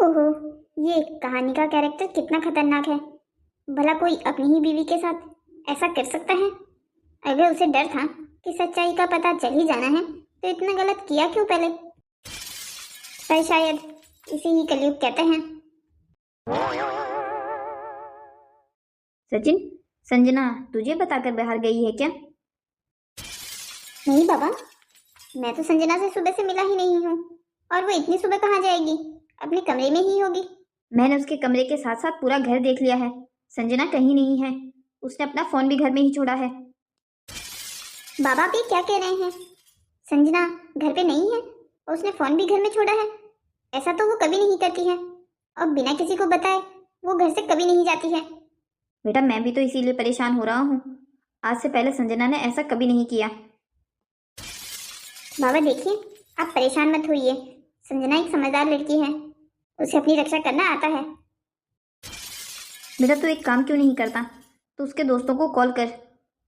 ओहो, ये कहानी का कैरेक्टर कितना खतरनाक है। भला कोई अपनी ही बीवी के साथ ऐसा कर सकता है? अगर उसे डर था कि सच्चाई का पता चल ही जाना है तो इतना गलत किया क्यों पहले? पर शायद इसे ही कलयुग कहते हैं। सचिन, संजना तुझे बताकर बाहर गई है क्या? नहीं बाबा, मैं तो संजना से सुबह से मिला ही नहीं हूँ। और वो इतनी सुबह कहाँ जाएगी? अपने कमरे में ही होगी। मैंने उसके कमरे के साथ साथ पूरा घर देख लिया है। संजना कहीं नहीं है। उसने अपना फोन भी घर में ही छोड़ा है। बाबा आप ये क्या कह रहे हैं? संजना घर पे नहीं है और उसने फोन भी घर में छोड़ा है? ऐसा तो वो कभी नहीं करती है और बिना किसी को बताए वो घर से कभी नहीं जाती है। बेटा, मैं भी तो इसीलिए परेशान हो रहा हूँ। आज से पहले संजना ने ऐसा कभी नहीं किया। बाबा देखिए, आप परेशान मत होइए। संजना एक समझदार लड़की है, उसे अपनी रक्षा करना आता है। बेटा, तू एक काम क्यों नहीं करता? तू उसके दोस्तों को कॉल कर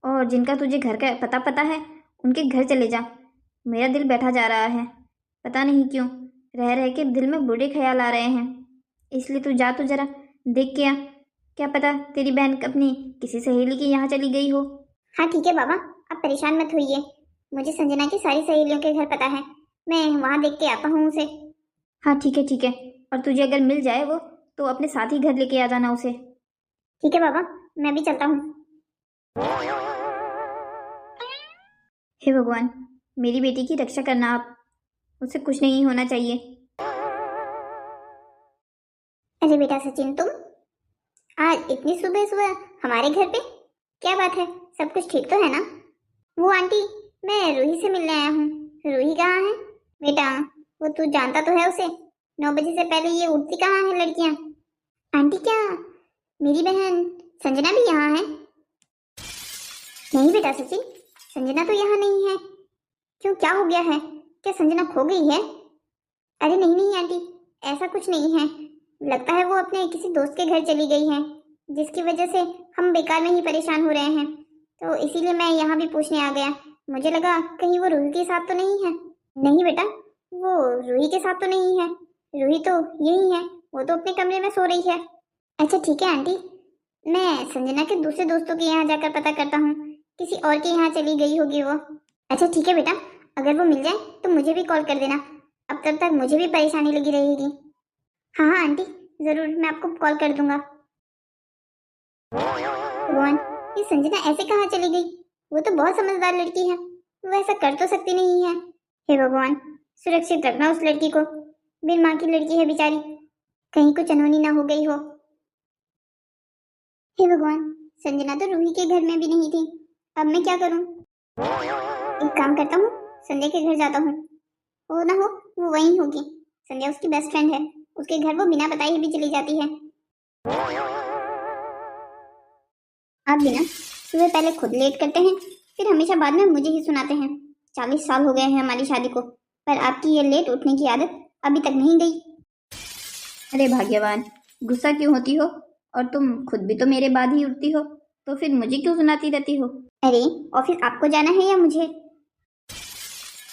और जिनका तुझे घर का पता है उनके घर चले जा। मेरा दिल बैठा जा रहा है। पता नहीं क्यों रह रह के दिल में बुरे ख्याल आ रहे हैं। इसलिए तू जा तो जरा देख के आ। क्या पता तेरी बहन अपनी किसी सहेली के यहाँ चली गई हो। हाँ ठीक है बाबा, आप परेशान मत होइए। मुझे संजना की सारी सहेलियों के घर पता है, मैं वहाँ देख के आता हूँ उसे। हाँ ठीक है ठीक है। और तुझे अगर मिल जाए वो तो अपने साथ ही घर लेके आ जाना उसे। ठीक है बाबा, मैं भी चलता हूँ। हे भगवान, मेरी बेटी की रक्षा करना आप। उसे कुछ नहीं होना चाहिए। अरे बेटा सचिन, तुम आज इतनी सुबह सुबह हमारे घर पे? क्या बात है, सब कुछ ठीक तो है ना? वो आंटी, मैं रूही से मिलने आया हूँ। रूही कहाँ है? बेटा वो तू जानता तो है उसे, 9 बजे से पहले ये उठती कहाँ है लड़कियाँ। आंटी क्या मेरी बहन संजना भी यहाँ है? नहीं बेटा सचिन, संजना तो यहाँ नहीं है। क्यों, क्या हो गया है? क्या संजना खो गई है? अरे नहीं नहीं आंटी, ऐसा कुछ नहीं है। लगता है वो अपने किसी दोस्त के घर चली गई है, जिसकी वजह से हम बेकार में ही परेशान हो रहे हैं। तो इसीलिए मैं यहाँ भी पूछने आ गया। मुझे लगा कहीं वो रूही के साथ तो नहीं है। नहीं बेटा, वो रूही के साथ तो नहीं है। रूही तो यही है, वो तो अपने कमरे में सो रही है। अच्छा ठीक है आंटी, मैं संजना के दूसरे दोस्तों के यहाँ जाकर पता करता हूँ, किसी और के यहाँ चली गई होगी वो। अच्छा ठीक है बेटा, अगर वो मिल जाए तो मुझे भी कॉल कर देना। अब तब तक मुझे भी परेशानी लगी रहेगी। हाँ हाँ आंटी, जरूर मैं आपको कॉल कर दूंगा। भगवान, ये संजना ऐसे कहाँ चली गई? वो तो बहुत समझदार लड़की है, वो ऐसा कर तो सकती नहीं है। हे भगवान, सुरक्षित रखना उस लड़की को। बिन माँ की लड़की है बेचारी, कहीं कुछ अनहोनी ना हो गई हो। हे भगवान, संजना तो रूही के घर में भी नहीं थी। अब मैं क्या करूं? एक काम करता हूँ, संजय के घर जाता हूँ। हो ना हो वो वहीं होगी। संजय उसकी बेस्ट फ्रेंड है, उसके घर वो बिना बताए भी चली जाती है। आप भी ना सुबह पहले खुद लेट करते हैं, फिर हमेशा बाद में मुझे ही सुनाते हैं। 40 साल हो गए हैं हमारी शादी को, पर आपकी ये लेट उठने की आदत अभी तक नहीं गई। अरे भाग्यवान, गुस्सा क्यों होती हो? और तुम खुद भी तो मेरे बाद ही उठती हो, तो फिर मुझे क्यों सुनाती रहती हो? अरे ऑफिस आपको जाना है या मुझे?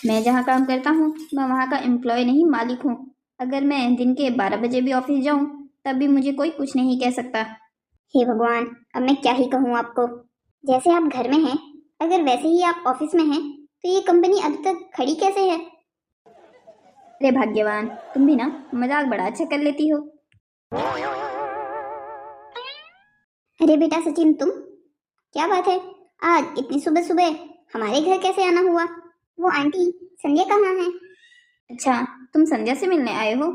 मैं जहाँ काम करता हूँ मैं वहाँ का एम्प्लॉय नहीं, मालिक हूँ। अगर मैं दिन के 12 बजे भी ऑफिस जाऊँ तब भी मुझे कोई कुछ नहीं कह सकता। हे भगवान, अब मैं क्या ही कहूँ आपको। जैसे आप घर में हैं, अगर वैसे ही आप ऑफिस में हैं, तो ये कंपनी अभी तक खड़ी कैसे है? अरे भाग्यवान, तुम भी ना मजाक बड़ा अच्छा कर लेती हो। अरे बेटा सचिन, तुम क्या बात है, आज इतनी सुबह सुबह हमारे घर कैसे आना हुआ? वो आंटी संध्या कहाँ है? अच्छा, तुम संध्या से मिलने आए हो?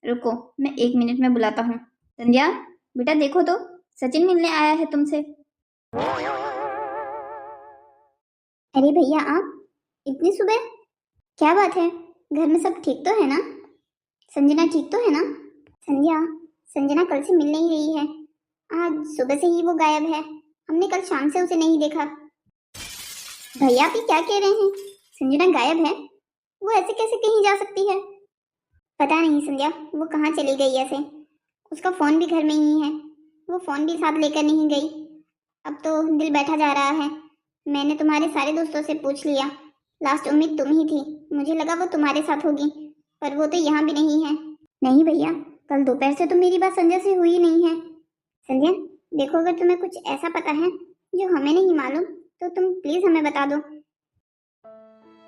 रुको, मैं 1 मिनट में बुलाता हूँ। संध्या बेटा, देखो तो सचिन मिलने आया है तुमसे। अरे भैया आप इतनी सुबह, क्या बात है? घर में सब ठीक तो है ना? संजना ठीक तो है ना? संजना कल से मिल नहीं रही है। आज सुबह से ही वो गायब है, हमने कल शाम से उसे नहीं देखा। भैया आप ये क्या कह रहे हैं? संजना गायब है? वो ऐसे कैसे कहीं जा सकती है? पता नहीं संध्या, वो कहाँ चली गई ऐसे। उसका फोन भी घर में ही है, वो फोन भी साथ लेकर नहीं गई। अब तो दिल बैठा जा रहा है। मैंने तुम्हारे सारे दोस्तों से पूछ लिया, लास्ट उम्मीद तुम ही थी। मुझे लगा वो तुम्हारे साथ होगी, पर वो तो यहाँ भी नहीं है। नहीं भैया, कल दोपहर से तो मेरी बात संध्या से हुई नहीं है। संध्या, देखो अगर तुम्हें कुछ ऐसा पता है जो हमें नहीं मालूम तो तुम प्लीज हमें बता दो।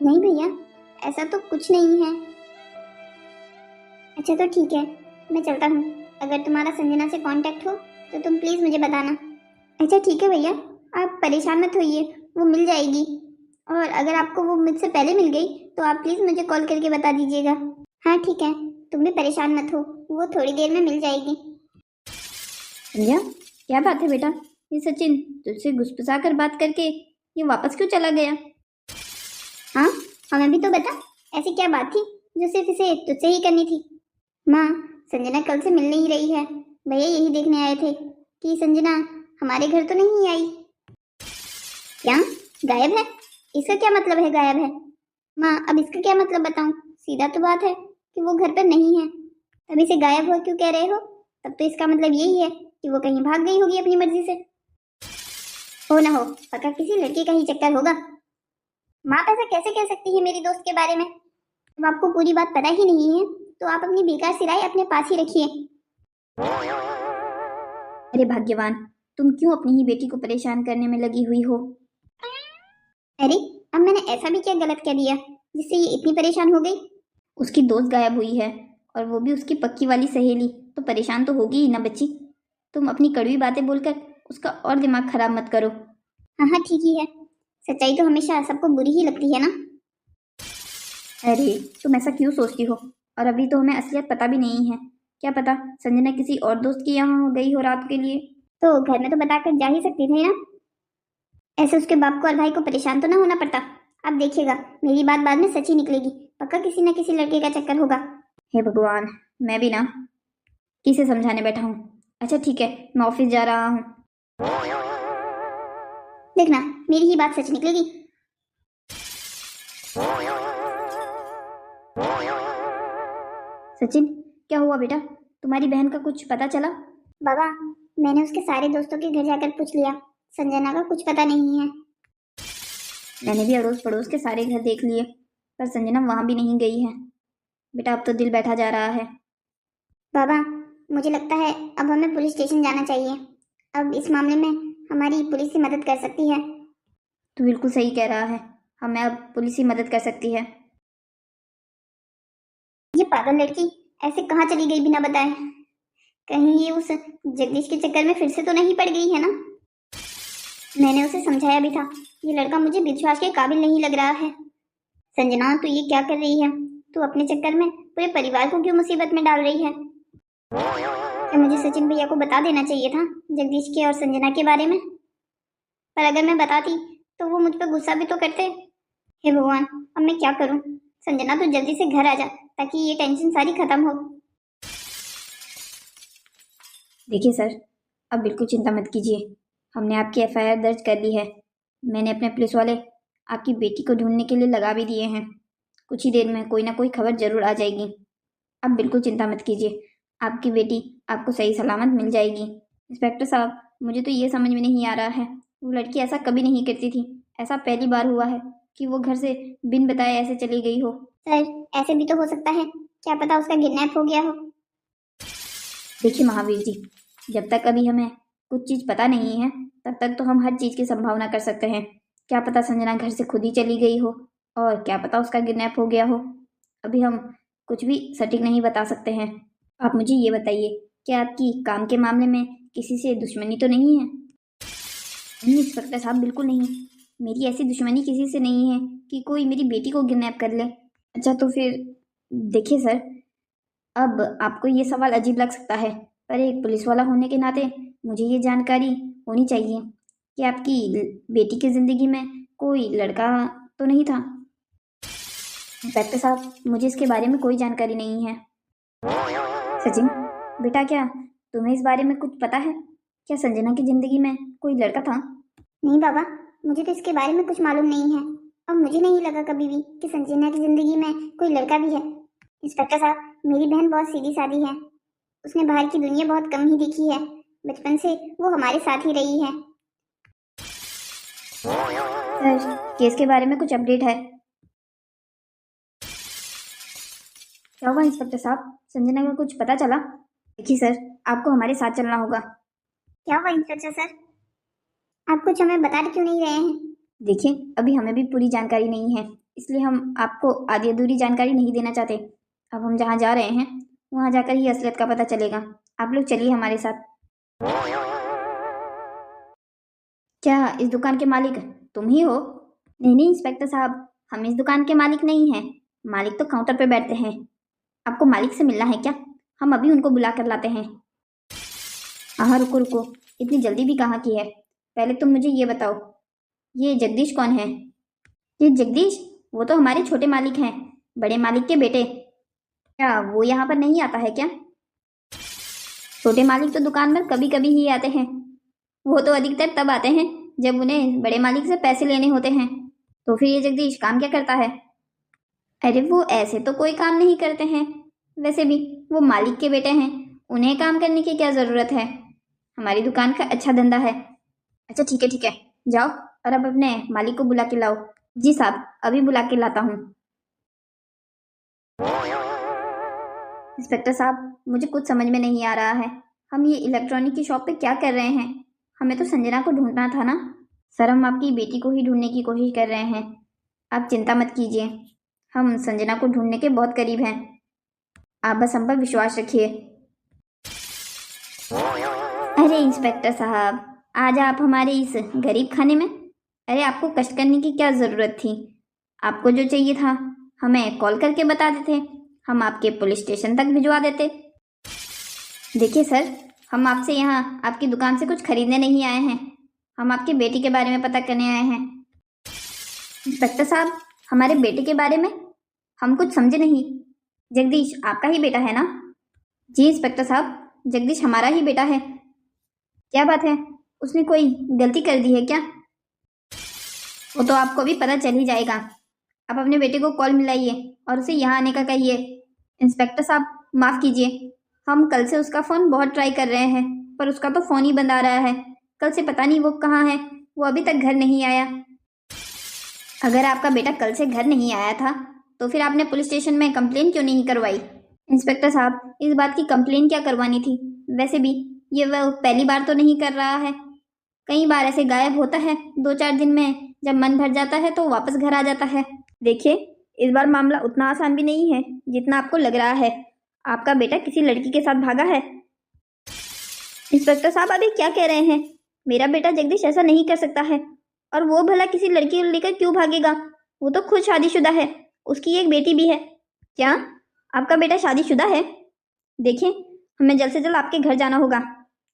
नहीं भैया, ऐसा तो कुछ नहीं है। अच्छा तो ठीक है, मैं चलता हूँ। अगर तुम्हारा संजना से कांटेक्ट हो तो तुम प्लीज मुझे बताना। अच्छा ठीक है भैया, आप परेशान मत होइए, वो मिल जाएगी। और अगर आपको वो मुझसे पहले मिल गई तो आप प्लीज मुझे कॉल करके बता दीजिएगा। हाँ ठीक है, तुम भी परेशान मत हो, वो थोड़ी देर में मिल जाएगी। संध्या, क्या बात है बेटा? ये सचिन तुझसे गुस्सा कर बात करके ये वापस क्यों चला गया? हाँ, हमें भी तो बता, ऐसी क्या बात थी जो सिर्फ इसे तुझसे ही करनी थी। माँ, संजना कल से मिल नहीं रही है। भैया यही देखने आए थे कि संजना हमारे घर तो नहीं आई। क्या गायब है? इसका क्या मतलब है गायब है? माँ, अब इसका क्या मतलब बताऊं? सीधा तो बात है कि वो घर पर नहीं है, तब इसे गायब हुआ क्यों कह रहे हो? तब तो इसका मतलब यही है कि वो कहीं भाग गई होगी अपनी मर्जी से। हो ना हो, पक्का किसी लड़के का ही चक्कर होगा। माँ ऐसा कैसे कह सकती है मेरी दोस्त के बारे में? जब आपको पूरी बात पता ही नहीं है तो आप अपनी बेकार सिराई अपने पास ही रखिए। अरे भाग्यवान, तुम क्यों अपनी ही बेटी को परेशान करने में लगी हुई हो? अरे, अब मैंने ऐसा भी क्या गलत कह दिया जिससे ये इतनी परेशान हो गई? उसकी दोस्त गायब हुई है और वो भी उसकी पक्की वाली सहेली, तो परेशान तो होगी ही ना बच्ची। तुम अपनी कड़वी बातें बोलकर उसका और दिमाग खराब मत करो। हाँ हाँ ठीक ही है, सच्चाई तो हमेशा सबको बुरी ही लगती है ना। अरे तुम ऐसा क्यों सोचती हो? और अभी तो हमें असलियत पता भी नहीं है। क्या पता संजना किसी और दोस्त के यहाँ गई हो रात के लिए। तो घर में तो बताकर जा ही सकती थी ना, ऐसे उसके बाप को और भाई को परेशान तो ना होना पड़ता। अब देखिएगा, मेरी बात बाद में सच्ची निकलेगी, पक्का किसी न किसी लड़के का चक्कर होगा। हे भगवान, मैं भी ना किसे समझाने बैठा हूँ। अच्छा ठीक है, मैं ऑफिस जा रहा हूँ। देखना, मेरी ही बात सच निकलेगी। सचिन, क्या हुआ बेटा? तुम्हारी बहन का कुछ पता चला? बाबा, मैंने उसके सारे दोस्तों के घर जाकर पूछ लिया, संजना का कुछ पता नहीं है। मैंने भी अड़ोस पड़ोस के सारे घर देख लिए, पर संजना वहां भी नहीं गई है। बेटा अब तो दिल बैठा जा रहा है। बाबा, मुझे लगता है अब हमें पुलिस स्टेशन जाना चाहिए। अब इस मामले में हमारी पुलिस ही मदद कर सकती है। तू बिल्कुल सही कह रहा है, हमें अब पुलिस ही मदद कर सकती है। ये पागल लड़की ऐसे कहाँ चली गई बिना बताए? कहीं ये उस जगदीश के चक्कर में फिर से तो नहीं पड़ गई है ना? मैंने उसे समझाया भी था, ये लड़का मुझे विश्वास के काबिल नहीं लग रहा है। संजना, तू ये क्या कर रही है? तू अपने चक्कर में पूरे परिवार को क्यों मुसीबत में डाल रही है? क्या मुझे सचिन भैया को बता देना चाहिए था जगदीश के और संजना के बारे में? पर अगर मैं बताती तो वो मुझ पर गुस्सा भी तो करते। हे भगवान, अब मैं क्या करूं? संजना तू जल्दी से घर आ जा ताकि ये टेंशन सारी खत्म हो। देखिए सर, अब बिल्कुल चिंता मत कीजिए, हमने आपकी एफआईआर दर्ज कर ली है। मैंने अपने पुलिस वाले आपकी बेटी को ढूंढने के लिए लगा भी दिए हैं। कुछ ही देर में कोई ना कोई खबर जरूर आ जाएगी। अब बिल्कुल चिंता मत कीजिए, आपकी बेटी आपको सही सलामत मिल जाएगी। इंस्पेक्टर साहब, मुझे तो ये समझ में नहीं आ रहा है, वो लड़की ऐसा कभी नहीं करती थी। ऐसा पहली बार हुआ है कि वो घर से बिन बताए ऐसे चली गई हो। सर, ऐसे भी तो हो सकता है, क्या पता उसका किडनैप हो गया हो। देखिए महावीर जी, जब तक अभी हमें कुछ चीज़ पता नहीं है तब तक तो हम हर चीज़ की संभावना कर सकते हैं। क्या पता संजना घर से खुद ही चली गई हो, और क्या पता उसका किडनैप हो गया हो। अभी हम कुछ भी सटीक नहीं बता सकते हैं। आप मुझे ये बताइए, क्या आपकी काम के मामले में किसी से दुश्मनी तो नहीं है? नहीं इंस्पेक्टर साहब, बिल्कुल नहीं। मेरी ऐसी दुश्मनी किसी से नहीं है कि कोई मेरी बेटी को किडनैप कर ले। अच्छा तो फिर देखिए सर, अब आपको ये सवाल अजीब लग सकता है, पर एक पुलिस वाला होने के नाते मुझे ये जानकारी होनी चाहिए कि आपकी बेटी की ज़िंदगी में कोई लड़का तो नहीं था। इंस्पेक्टर साहब, मुझे इसके बारे में कोई जानकारी नहीं है। सचिन बेटा, क्या तुम्हें इस बारे में कुछ पता है? क्या संजना की ज़िंदगी में कोई लड़का था? नहीं बाबा, मुझे तो इसके बारे में कुछ मालूम नहीं है, और मुझे नहीं लगा कभी भी कि संजना की जिंदगी में कोई लड़का भी है। इंस्पेक्टर साहब, मेरी बहन बहुत सीधी सादी है, उसने बाहर की दुनिया बहुत कम ही देखी है। बचपन से वो हमारे साथ ही रही है। सर, केस के बारे में कुछ अपडेट है? क्या हुआ इंस्पेक्टर साहब, संजना का कुछ पता चला? देखिए सर, आपको हमारे साथ चलना होगा। क्या हुआ इंस्पेक्टर सर, आप कुछ हमें बता क्यों नहीं रहे हैं? देखिए, अभी हमें भी पूरी जानकारी नहीं है, इसलिए हम आपको आधी अधूरी जानकारी नहीं देना चाहते। अब हम जहाँ जा रहे हैं वहाँ जाकर ही असलियत का पता चलेगा। आप लोग चलिए हमारे साथ। क्या इस दुकान के मालिक तुम ही हो? नहीं नहीं इंस्पेक्टर साहब, हम इस दुकान के मालिक नहीं हैं। मालिक तो काउंटर पे बैठते हैं। आपको मालिक से मिलना है क्या? हम अभी उनको बुला कर लाते हैं। हाँ रुको रुको, इतनी जल्दी भी कहाँ की है। पहले तुम मुझे ये बताओ, ये जगदीश कौन है? ये जगदीश, वो तो हमारे छोटे मालिक हैं, बड़े मालिक के बेटे। क्या वो यहाँ पर नहीं आता है क्या? छोटे मालिक तो दुकान में कभी कभी ही आते हैं। वो तो अधिकतर तब आते हैं जब उन्हें बड़े मालिक से पैसे लेने होते हैं। तो फिर ये जगदीश काम क्या करता है? अरे वो ऐसे तो कोई काम नहीं करते हैं, वैसे भी वो मालिक के बेटे हैं, उन्हें काम करने की क्या ज़रूरत है। हमारी दुकान का अच्छा धंधा है। अच्छा ठीक है, जाओ और अब अपने मालिक को बुला के लाओ। जी साहब, अभी बुला के लाता हूँ। इंस्पेक्टर साहब, मुझे कुछ समझ में नहीं आ रहा है। हम ये इलेक्ट्रॉनिक की शॉप पे क्या कर रहे हैं? हमें तो संजना को ढूंढना था ना। सर, हम आपकी बेटी को ही ढूंढने की कोशिश कर रहे हैं। आप चिंता मत कीजिए, हम संजना को ढूंढने के बहुत करीब हैं। आप बस हम पर विश्वास रखिए। अरे इंस्पेक्टर साहब, आज आप हमारे इस गरीब खाने में। अरे आपको कष्ट करने की क्या ज़रूरत थी? आपको जो चाहिए था हमें कॉल करके बता देते, हम आपके पुलिस स्टेशन तक भिजवा देते। देखिए सर, हम आपसे यहाँ आपकी दुकान से कुछ खरीदने नहीं आए हैं, हम आपकी बेटी के बारे में पता करने आए हैं। इंस्पेक्टर साहब, हमारे बेटे के बारे में? हम कुछ समझे नहीं। जगदीश आपका ही बेटा है ना? जी इंस्पेक्टर साहब, जगदीश हमारा ही बेटा है। क्या बात है, उसने कोई गलती कर दी है क्या? वो तो आपको भी पता चल ही जाएगा। आप अपने बेटे को कॉल मिलाइए और उसे यहाँ आने का कहिए। इंस्पेक्टर साहब माफ़ कीजिए, हम कल से उसका फ़ोन बहुत ट्राई कर रहे हैं, पर उसका तो फ़ोन ही बंद आ रहा है। कल से पता नहीं वो कहाँ है, वो अभी तक घर नहीं आया। अगर आपका बेटा कल से घर नहीं आया था तो फिर आपने पुलिस स्टेशन में कंप्लेन क्यों नहीं करवाई? इंस्पेक्टर साहब, इस बात की कंप्लेन क्या करवानी थी? वैसे भी ये वह पहली बार तो नहीं कर रहा है, कई बार ऐसे गायब होता है, 2-4 दिन में जब मन भर जाता है तो वापस घर आ जाता है। देखिए, इस बार मामला उतना आसान भी नहीं है जितना आपको लग रहा है। आपका बेटा किसी लड़की के साथ भागा है। इंस्पेक्टर साहब, अभी क्या कह रहे हैं? मेरा बेटा जगदीश ऐसा नहीं कर सकता है, और वो भला किसी लड़की को लेकर क्यों भागेगा? वो तो खुद शादीशुदा है, उसकी एक बेटी भी है। क्या आपका बेटा शादीशुदा है? देखिए, हमें जल्द से जल्द आपके घर जाना होगा।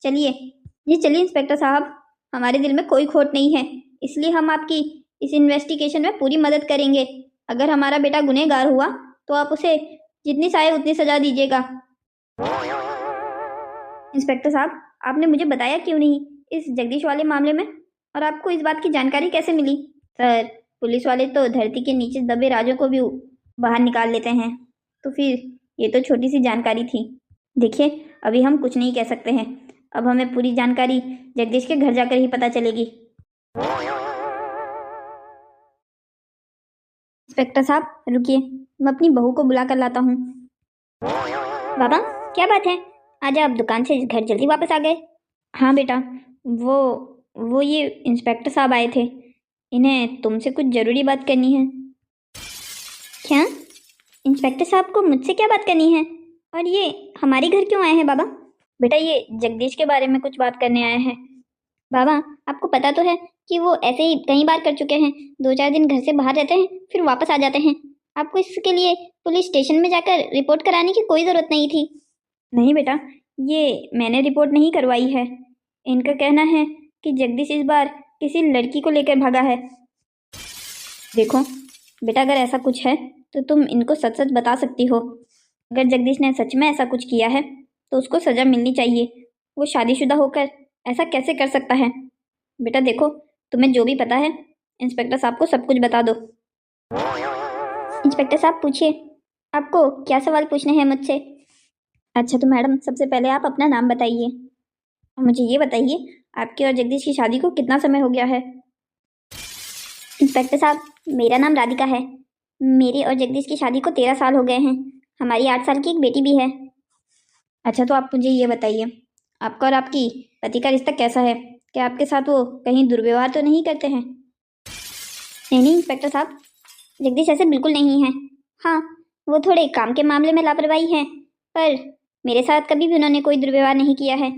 चलिए। जी चलिए इंस्पेक्टर साहब, हमारे दिल में कोई खोट नहीं है, इसलिए हम आपकी इस इन्वेस्टिगेशन में पूरी मदद करेंगे। अगर हमारा बेटा गुनहगार हुआ तो आप उसे जितनी चाहे उतनी सजा दीजिएगा। इंस्पेक्टर साहब, आपने मुझे बताया क्यों नहीं इस जगदीश वाले मामले में, और आपको इस बात की जानकारी कैसे मिली? सर, पुलिस वाले तो धरती के नीचे दबे राजों को भी बाहर निकाल लेते हैं, तो फिर ये तो छोटी सी जानकारी थी। देखिए, अभी हम कुछ नहीं कह सकते हैं, अब हमें पूरी जानकारी जगदीश के घर जाकर ही पता चलेगी। इंस्पेक्टर साहब रुकिए, मैं अपनी बहू को बुला कर लाता हूँ। बाबा, क्या बात है, आज आप दुकान से घर जल्दी वापस आ गए? हाँ बेटा, वो ये इंस्पेक्टर साहब आए थे, इन्हें तुमसे कुछ ज़रूरी बात करनी है। क्या? इंस्पेक्टर साहब को मुझसे क्या बात करनी है, और ये हमारे घर क्यों आए हैं बाबा? बेटा, ये जगदीश के बारे में कुछ बात करने आए हैं। बाबा, आपको पता तो है कि वो ऐसे ही कई बार कर चुके हैं, 2-4 दिन घर से बाहर रहते हैं फिर वापस आ जाते हैं। आपको इसके लिए पुलिस स्टेशन में जाकर रिपोर्ट कराने की कोई ज़रूरत नहीं थी। नहीं बेटा, ये मैंने रिपोर्ट नहीं करवाई है। इनका कहना है कि जगदीश इस बार किसी लड़की को लेकर भागा है। देखो बेटा, अगर ऐसा कुछ है तो तुम इनको सच सच बता सकती हो। अगर जगदीश ने सच में ऐसा कुछ किया है तो उसको सज़ा मिलनी चाहिए। वो शादीशुदा होकर ऐसा कैसे कर सकता है? बेटा देखो, तुम्हें जो भी पता है इंस्पेक्टर साहब को सब कुछ बता दो। इंस्पेक्टर साहब पूछिए, आपको क्या सवाल पूछने हैं मुझसे? अच्छा तो मैडम, सबसे पहले आप अपना नाम बताइए। मुझे ये बताइए, आपकी और जगदीश की शादी को कितना समय हो गया है? इंस्पेक्टर साहब, मेरा नाम राधिका है। मेरी और जगदीश की शादी को 13 साल हो गए हैं। हमारी 8 साल की एक बेटी भी है। अच्छा, तो आप मुझे ये बताइए, आपका और आपकी पति का रिश्ता कैसा है? क्या आपके साथ वो कहीं दुर्व्यवहार तो नहीं करते हैं? नहीं नहीं इंस्पेक्टर साहब, जगदीश ऐसे बिल्कुल नहीं है। हाँ, वो थोड़े काम के मामले में लापरवाही है, पर मेरे साथ कभी भी उन्होंने कोई दुर्व्यवहार नहीं किया है।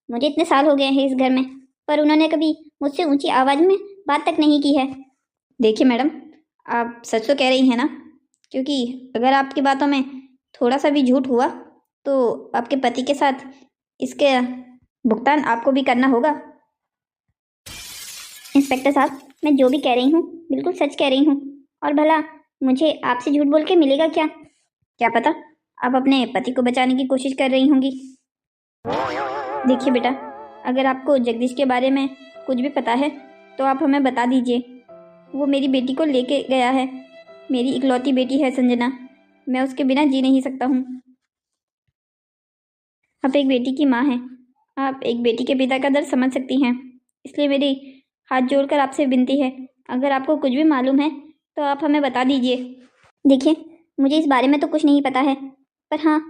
मुझे इतने साल हो गए हैं इस घर में, पर उन्होंने कभी मुझसे ऊंची आवाज़ में बात तक नहीं की है। देखिए मैडम, आप सच तो कह रही हैं ना? क्योंकि अगर आपकी बातों में थोड़ा सा भी झूठ हुआ तो आपके पति के साथ इसके भुगतान आपको भी करना होगा। इंस्पेक्टर साहब, मैं जो भी कह रही हूँ बिल्कुल सच कह रही हूँ। और भला मुझे आपसे झूठ बोल के मिलेगा क्या? क्या पता आप अपने पति को बचाने की कोशिश कर रही होंगी। देखिए बेटा, अगर आपको जगदीश के बारे में कुछ भी पता है तो आप हमें बता दीजिए। वो मेरी बेटी को लेके गया है। मेरी इकलौती बेटी है संजना, मैं उसके बिना जी नहीं सकता हूँ। आप एक बेटी की माँ हैं, आप एक बेटी के पिता का दर्द समझ सकती हैं। इसलिए मेरी हाथ जोड़कर आपसे विनती है, अगर आपको कुछ भी मालूम है तो आप हमें बता दीजिए। देखिए, मुझे इस बारे में तो कुछ नहीं पता है, पर हाँ,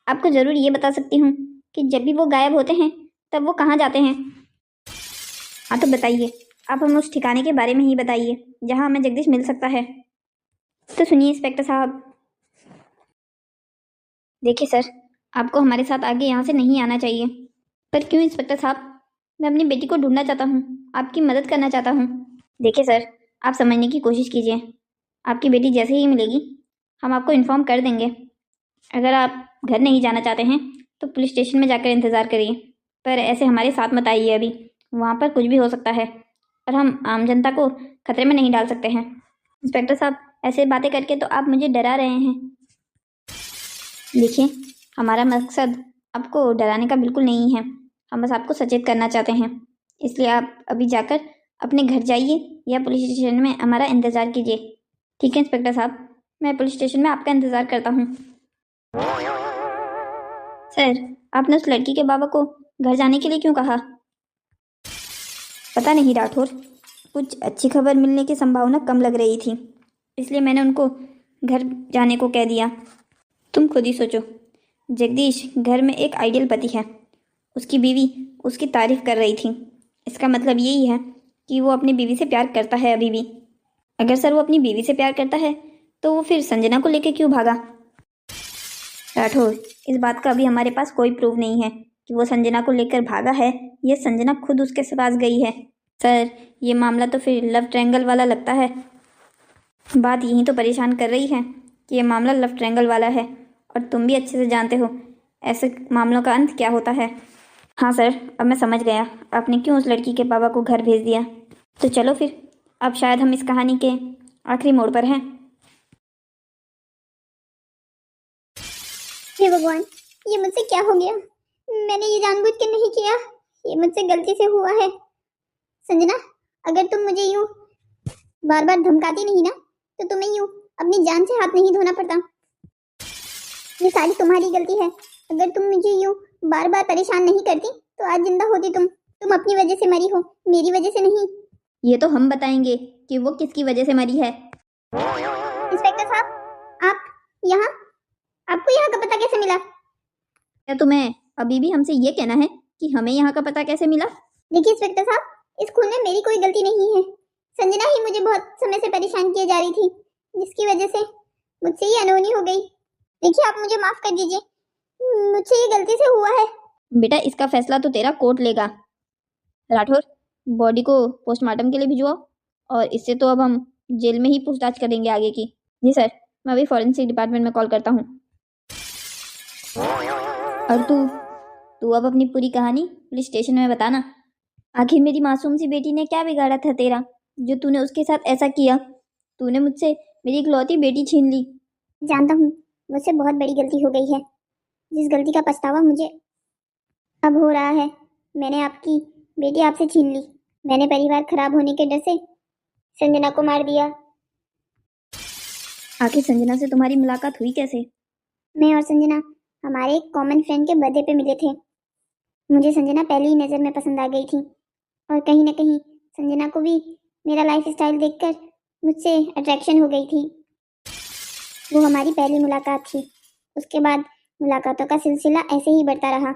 आपको ज़रूर ये बता सकती हूँ कि जब भी वो गायब होते हैं तब वो कहाँ जाते हैं। हाँ तो बताइए, आप हमें उस ठिकाने के बारे में ही बताइए जहाँ हमें जगदीश मिल सकता है। तो सुनिए इंस्पेक्टर साहब, देखिए सर, आपको हमारे साथ आगे यहाँ से नहीं आना चाहिए। पर क्यों इंस्पेक्टर साहब? मैं अपनी बेटी को ढूंढना चाहता हूँ, आपकी मदद करना चाहता हूँ। देखिए सर, आप समझने की कोशिश कीजिए। आपकी बेटी जैसे ही मिलेगी हम आपको इन्फॉर्म कर देंगे। अगर आप घर नहीं जाना चाहते हैं तो पुलिस स्टेशन में जाकर इंतज़ार करिए, पर ऐसे हमारे साथ मत आइए। अभी वहाँ पर कुछ भी हो सकता है और हम आम जनता को खतरे में नहीं डाल सकते हैं। इंस्पेक्टर साहब, ऐसे बातें करके तो आप मुझे डरा रहे हैं। देखिए, हमारा मकसद आपको डराने का बिल्कुल नहीं है, हम बस आपको सचेत करना चाहते हैं। इसलिए आप अभी जाकर अपने घर जाइए या पुलिस स्टेशन में हमारा इंतज़ार कीजिए। ठीक है इंस्पेक्टर साहब, मैं पुलिस स्टेशन में आपका इंतज़ार करता हूँ। सर, आपने उस लड़की के बाबा को घर जाने के लिए क्यों कहा? पता नहीं राठौर, कुछ अच्छी खबर मिलने की संभावना कम लग रही थी, इसलिए मैंने उनको घर जाने को कह दिया। तुम खुद ही सोचो, जगदीश घर में एक आइडियल पति है, उसकी बीवी उसकी तारीफ कर रही थी। इसका मतलब यही है कि वो अपनी बीवी से प्यार करता है अभी भी। अगर सर वो अपनी बीवी से प्यार करता है तो वो फिर संजना को लेकर क्यों भागा? राठौर, इस बात का अभी हमारे पास कोई प्रूफ नहीं है कि वो संजना को लेकर भागा है या संजना खुद उसके पास गई है। सर, ये मामला तो फिर लव ट्रायंगल वाला लगता है। बात यही तो परेशान कर रही है कि ये मामला लव ट्रायंगल वाला है, और तुम भी अच्छे से जानते हो ऐसे मामलों का अंत क्या होता है। हाँ सर, अब मैं समझ गया आपने क्यों उस लड़की के पापा को घर भेज दिया। तो चलो फिर, अब शायद हम इस कहानी के आखिरी मोड़ पर हैं। हे भगवान, ये मुझसे क्या हो गया? मैंने ये जानबूझ के नहीं किया, ये मुझसे गलती से हुआ है। संजना, अगर तुम मुझे यूं बार बार धमकाती नहीं ना तो तुम्हें यूं अपनी जान से हाथ नहीं धोना पड़ता। ये सारी तुम्हारी गलती है। अगर तुम मुझे यूं बार बार परेशान नहीं करती तो आज जिंदा होती तुम अपनी वजह से मरी हो, मेरी वजह से नहीं। ये तो हम बताएंगे कि वो किसकी वजह से मरी है। इंस्पेक्टर साहब, आप यहाँ, आपको यहाँ का पता कैसे मिला? क्या तुम्हें अभी भी हमसे ये कहना है कि हमें यहाँ का पता कैसे मिला? देखिए इंस्पेक्टर साहब, इस खून में मेरी कोई गलती नहीं है। संजना ही मुझे बहुत समय से परेशान किए जा रही थी, जिसकी वजह से मुझसे ये अनहोनी हो गई। देखिए, आप मुझे माफ कर दीजिए, मुझसे ये गलती से हुआ है। बेटा, इसका फैसला तो तेरा कोर्ट लेगा। राठौर, बॉडी को पोस्टमार्टम के लिए भिजवाओ, और इससे तो अब हम जेल में ही पूछताछ करेंगे आगे की। जी सर, मैं अभी फॉरेंसिक डिपार्टमेंट में कॉल करता हूँ। और तू तू अब अपनी पूरी कहानी पुलिस स्टेशन में बताना। आखिर मेरी मासूम सी बेटी ने क्या बिगाड़ा था तेरा, जो तूने उसके साथ ऐसा किया? तूने मुझसे मेरी इकलौती बेटी छीन ली। जानता हूँ, मुझसे बहुत बड़ी गलती हो गई है, जिस गलती का पछतावा मुझे अब हो रहा है। मैंने आपकी बेटी आपसे छीन ली। मैंने परिवार खराब होने के डर से संजना को मार दिया। आखिर संजना से तुम्हारी मुलाकात हुई कैसे? मैं और संजना हमारे एक कॉमन फ्रेंड के बर्थडे पे मिले थे। मुझे संजना पहली ही नज़र में पसंद आ गई थी, और कहीं ना कहीं संजना को भी मेरा लाइफ स्टाइल देखकर मुझसे अट्रैक्शन हो गई थी। वो हमारी पहली मुलाकात थी। उसके बाद मुलाकातों का सिलसिला ऐसे ही बढ़ता रहा।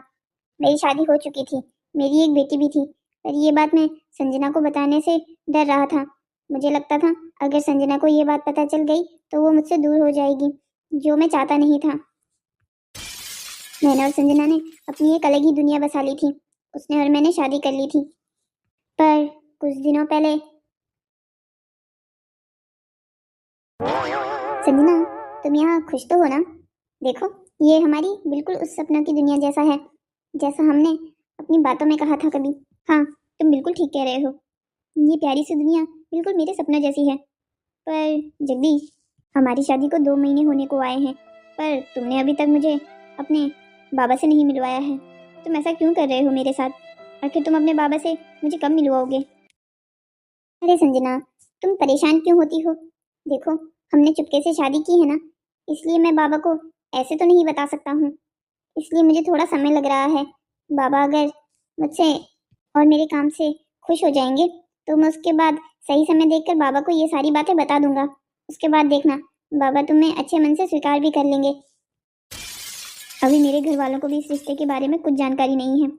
मेरी शादी हो चुकी थी, मेरी एक बेटी भी थी, पर ये बात मैं संजना को बताने से डर रहा था। मुझे लगता था अगर संजना को ये बात पता चल गई तो वो मुझसे दूर हो जाएगी, जो मैं चाहता नहीं था। मैंने और संजना ने अपनी एक अलग ही दुनिया बसा ली थी। उसने और मैंने शादी कर ली थी। पर कुछ दिनों पहले संजना, तुम यहाँ खुश तो हो ना? देखो, ये हमारी बिल्कुल उस सपनों की दुनिया जैसा है, जैसा हमने अपनी बातों में कहा था कभी। हाँ, तुम बिल्कुल ठीक कह रहे हो। ये प्यारी सी दुनिया बिल्कुल मेरे सपनों जैसी है। पर जगदीश, हमारी शादी को 2 महीने होने को आए हैं, पर तुमने अभी तक मुझे अपने बाबा से नहीं मिलवाया है। तुम ऐसा क्यों कर रहे हो मेरे साथ? आखिर तुम अपने बाबा से मुझे कब मिलवाओगे? अरे संजना, तुम परेशान क्यों होती हो? देखो, हमने चुपके से शादी की है ना, इसलिए मैं बाबा को ऐसे तो नहीं बता सकता हूँ। इसलिए मुझे थोड़ा समय लग रहा है। बाबा अगर मुझसे और मेरे काम से खुश हो जाएंगे तो मैं उसके बाद सही समय देखकर बाबा को ये सारी बातें बता दूंगा। उसके बाद देखना, बाबा तुम्हें अच्छे मन से स्वीकार भी कर लेंगे। अभी मेरे घर वालों को भी इस रिश्ते के बारे में कुछ जानकारी नहीं है।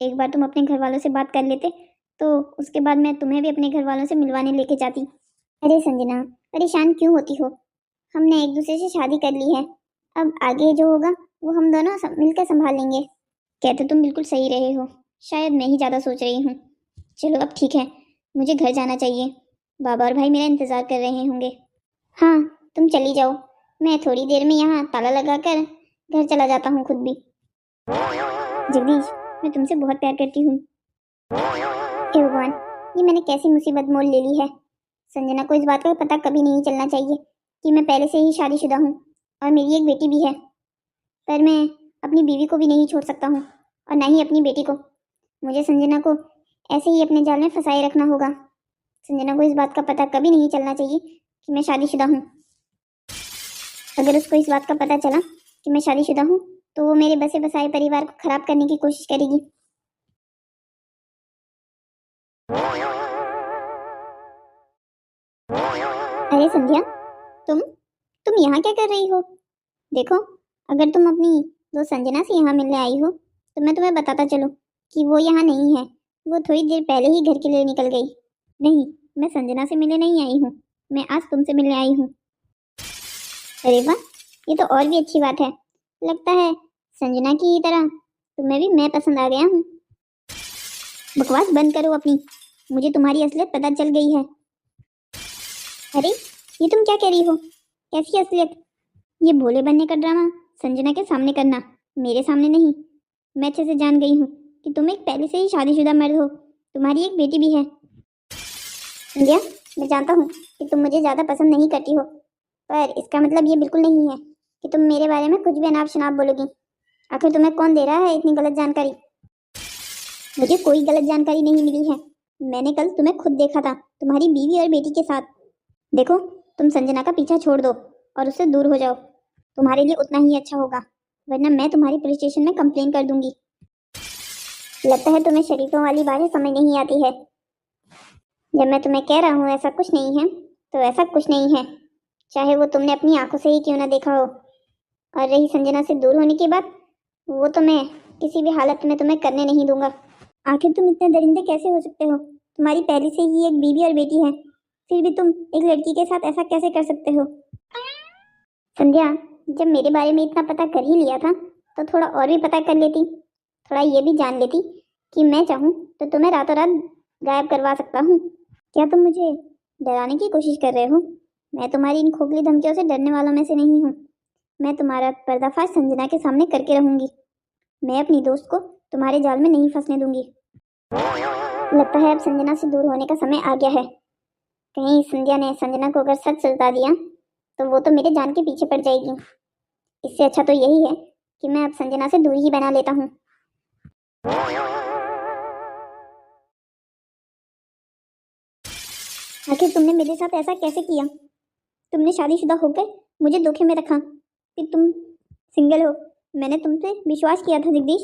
एक बार तुम अपने घर वालों से बात कर लेते तो उसके बाद मैं तुम्हें भी अपने घर वालों से मिलवाने लेके जाती। अरे संजना, परेशान क्यों होती हो? हमने एक दूसरे से शादी कर ली है, अब आगे जो होगा वो हम दोनों मिलकर संभाल लेंगे। कहते तुम बिल्कुल सही रहे हो, शायद मैं ही ज़्यादा सोच रही हूँ। चलो अब ठीक है, मुझे घर जाना चाहिए। बाबा और भाई मेरा इंतज़ार कर रहे होंगे। हाँ, तुम चली जाओ, मैं थोड़ी देर में यहाँ ताला लगाकर घर चला जाता हूँ खुद भी। जगदीश, मैं तुमसे बहुत प्यार करती हूँ। हे भगवान, ये मैंने कैसी मुसीबत मोल ले ली है। संजना को इस बात का पता कभी नहीं चलना चाहिए कि मैं पहले से ही शादीशुदा हूँ और मेरी एक बेटी भी है। पर मैं अपनी बीवी को भी नहीं छोड़ सकता हूँ और ना ही अपनी बेटी को। मुझे संजना को ऐसे ही अपने जाल में फंसाए रखना होगा। संजना को इस बात का पता कभी नहीं चलना चाहिए कि मैं शादीशुदा हूँ। अगर उसको इस बात का पता चला कि मैं शादीशुदा हूँ तो वो मेरे बसे बसाए परिवार को खराब करने की कोशिश करेगी। अरे संध्या, तुम यहाँ क्या कर रही हो? देखो, अगर तुम अपनी दोस्त संजना से यहाँ मिलने आई हो तो मैं तुम्हें बताता चलूँ कि वो यहाँ नहीं है। वो थोड़ी देर पहले ही घर के लिए निकल गई। नहीं, मैं संजना से मिलने नहीं आई हूँ, मैं आज तुमसे मिलने आई हूँ। अरे वाह, ये तो और भी अच्छी बात है। लगता है संजना की तरह तुम्हें भी मैं पसंद आ गया हूँ। बकवास बंद करो अपनी, मुझे तुम्हारी असलियत पता चल गई है। अरे, ये तुम क्या कह रही हो? कैसी असलियत? ये भोले बनने का ड्रामा संजना के सामने करना, मेरे सामने नहीं। मैं अच्छे से जान गई हूँ कि तुम एक पहले से ही शादीशुदा मर्द हो, तुम्हारी एक बेटी भी है। संध्या, मैं जानता हूँ कि तुम मुझे ज़्यादा पसंद नहीं करती हो, पर इसका मतलब ये बिल्कुल नहीं है कि तुम मेरे बारे में कुछ भी अनाप शनाप बोलोगी। आखिर तुम्हें कौन दे रहा है इतनी गलत जानकारी? मुझे कोई गलत जानकारी नहीं मिली है। मैंने कल तुम्हें खुद देखा था तुम्हारी बीवी और बेटी के साथ। देखो, तुम संजना का पीछा छोड़ दो और उससे दूर हो जाओ, तुम्हारे लिए उतना ही अच्छा होगा, वरना मैं तुम्हारी पुलिस स्टेशन में कंप्लेन कर दूंगी। लगता है तुम्हें शरीफों वाली बातें समझ नहीं आती है। जब मैं तुम्हें कह रहा हूँ ऐसा कुछ नहीं है तो ऐसा कुछ नहीं है, चाहे वो तुमने अपनी आंखों से ही क्यों ना देखा हो। और रही संजना से दूर होने की बात, वो तो मैं किसी भी हालत में तुम्हें करने नहीं दूंगा। आखिर तुम इतने दरिंदे कैसे हो सकते हो? तुम्हारी पहले से ही एक बीवी और बेटी है, फिर भी तुम एक लड़की के साथ ऐसा कैसे कर सकते हो? संध्या, जब मेरे बारे में इतना पता कर ही लिया था तो थोड़ा और भी पता कर लेती, थोड़ा ये भी जान लेती कि मैं चाहूँ तो तुम्हें रातों रात गायब करवा सकता हूँ। क्या तुम मुझे डराने की कोशिश कर रहे हो? मैं तुम्हारी इन खोखली धमकियों से डरने वालों में से नहीं हूँ। मैं तुम्हारा पर्दाफाश संजना के सामने करके रहूंगी। मैं अपनी दोस्त को तुम्हारे जाल में नहीं फंसने दूंगी। लगता है अब संजना से दूर होने का समय आ गया है। कहीं संध्या ने संजना को अगर सच बता दिया तो वो तो मेरे जान के पीछे पड़ जाएगी। इससे अच्छा तो यही है कि मैं अब संजना से दूरी ही बना लेता हूँ। आखिर तुमने मेरे साथ ऐसा कैसे किया? तुमने शादीशुदा होकर मुझे धोखे में रखा कि तुम सिंगल हो। मैंने तुम पे विश्वास किया था जगदीश,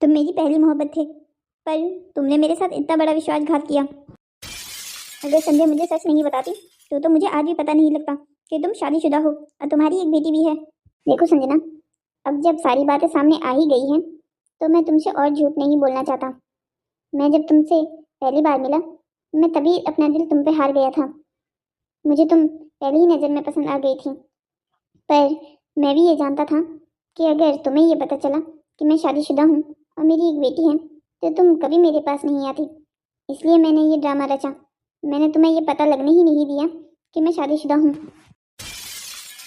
तुम मेरी पहली मोहब्बत थे, पर तुमने मेरे साथ इतना बड़ा विश्वासघात किया। अगर संध्या मुझे सच नहीं बताती तो मुझे आज भी पता नहीं लगता कि तुम शादीशुदा हो और तुम्हारी एक बेटी भी है। देखो संजना, अब जब सारी बातें सामने आ ही गई हैं तो मैं तुमसे और झूठ नहीं बोलना चाहता। मैं जब तुमसे पहली बार मिला, मैं तभी अपना दिल तुम पे हार गया था। मुझे तुम पहली ही नज़र में पसंद आ गई थी। पर मैं भी ये जानता था कि अगर तुम्हें ये पता चला कि मैं शादीशुदा हूँ और मेरी एक बेटी है तो तुम कभी मेरे पास नहीं आती। इसलिए मैंने ये ड्रामा रचा। मैंने तुम्हें ये पता लगने ही नहीं दिया कि मैं शादीशुदा हूँ,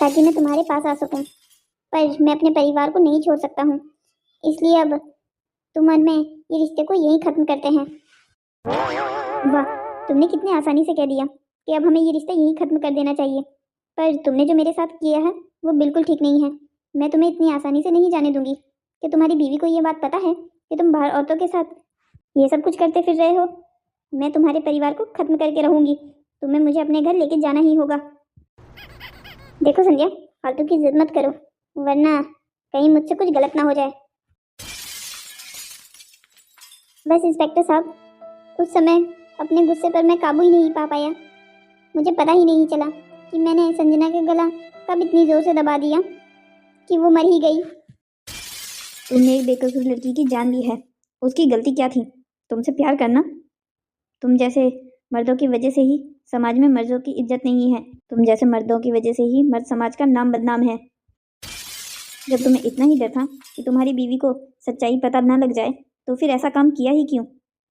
ताकि मैं तुम्हारे पास आ सकूँ। पर मैं अपने परिवार को नहीं छोड़ सकता हूँ, इसलिए अब तुम और मैं ये रिश्ते को यहीं ख़त्म करते हैं। वाह, तुमने कितने आसानी से कह दिया कि अब हमें ये रिश्ता यहीं ख़त्म कर देना चाहिए। पर तुमने जो मेरे साथ किया है वो बिल्कुल ठीक नहीं है। मैं तुम्हें इतनी आसानी से नहीं जाने दूंगी कि तुम्हारी बीवी को ये बात पता है कि तुम बाहर औरतों के साथ ये सब कुछ करते फिर रहे हो। मैं तुम्हारे परिवार को ख़त्म करके रहूंगी। तुम्हें मुझे अपने घर लेके जाना ही होगा। देखो संध्या, फालतू की जिद मत करो, वरना कहीं मुझसे कुछ गलत ना हो जाए। बस इंस्पेक्टर साहब, उस समय अपने गुस्से पर मैं काबू ही नहीं पा पाया। मुझे पता ही नहीं चला कि मैंने संजना का गला कब इतनी जोर से दबा दिया कि वो मर ही गई। तुमने एक बेकसूर लड़की की जान ली है, उसकी गलती क्या थी? तुमसे प्यार करना। तुम जैसे मर्दों की वजह से ही समाज में मर्दों की इज्जत नहीं है। तुम जैसे मर्दों की वजह से ही मर्द समाज का नाम बदनाम है। जब तुम्हें इतना ही डर था कि तुम्हारी बीवी को सच्चाई पता ना लग जाए तो फिर ऐसा काम किया ही क्यों,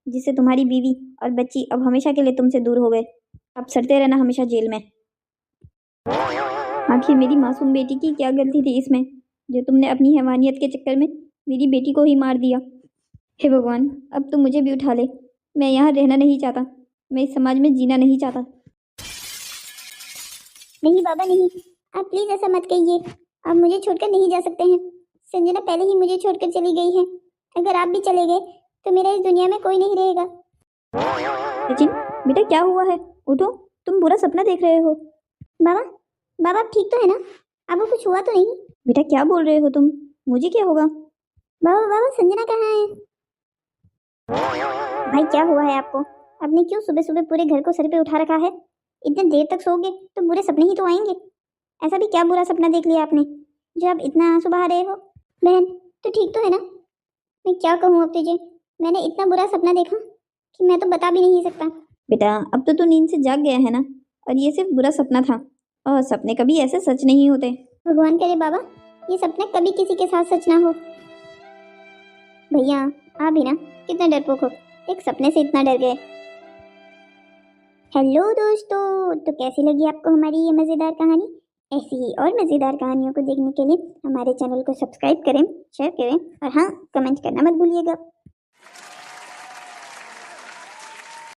जिससे तुम्हारी बीवी और बच्ची अब हमेशा के लिए तुमसे दूर हो गए। अब सड़ते रहना हमेशा जेल में। आखिर मेरी मासूम बेटी की क्या गलती थी इसमें, जो तुमने अपनी हैवानियत के चक्कर में मेरी बेटी को ही मार दिया। हे भगवान, अब तो मुझे भी उठा ले। मैं यहाँ रहना नहीं चाहता, मैं इस समाज में जीना नहीं चाहता। नहीं बाबा नहीं, आप प्लीज ऐसा मत कहिए। आप मुझे छोड़कर नहीं जा सकते हैं। संजना पहले ही मुझे छोड़कर चली गई है। अगर आप भी चले गए तो मेरा इस दुनिया में कोई नहीं रहेगा। सचिन, बेटा क्या हुआ है? उठो, तुम बुरा सपना देख रहे हो। बाबा, बाबा आप ठीक तो है ना? आपको कुछ हुआ तो नहीं? बेटा क्या बोल रहे हो तुम? मुझे क्या होगा? बाबा बाबा, संजना कहाँ है? भाई क्या हुआ है आपको? आपने क्यों सुबह सुबह पूरे घर को सर पे उठा रखा है? इतने देर तक सोओगे तो बुरे सपने ही तो आएंगे। ऐसा भी क्या बुरा सपना देख लिया आपने जो आप इतना आंसू बहा रहे हो? बहन तो ठीक तो है ना? मैं क्या कहूँ अब तुझे, मैंने इतना बुरा सपना देखा कि मैं तो बता भी नहीं सकता। बेटा अब तो तू नींद से जाग गया है ना, और ये सिर्फ बुरा सपना था, और सपने कभी ऐसे सच नहीं होते। भगवान करे बाबा ये सपना कभी किसी के साथ सच ना हो। भैया आप भी ना कितना डरपोक हो, एक सपने से इतना डर गए। हेलो दोस्तों, तो कैसी लगी आपको हमारी ये मज़ेदार कहानी? ऐसी ही और मज़ेदार कहानियों को देखने के लिए हमारे चैनल को सब्सक्राइब करें, शेयर करें और हाँ, कमेंट करना मत भूलिएगा।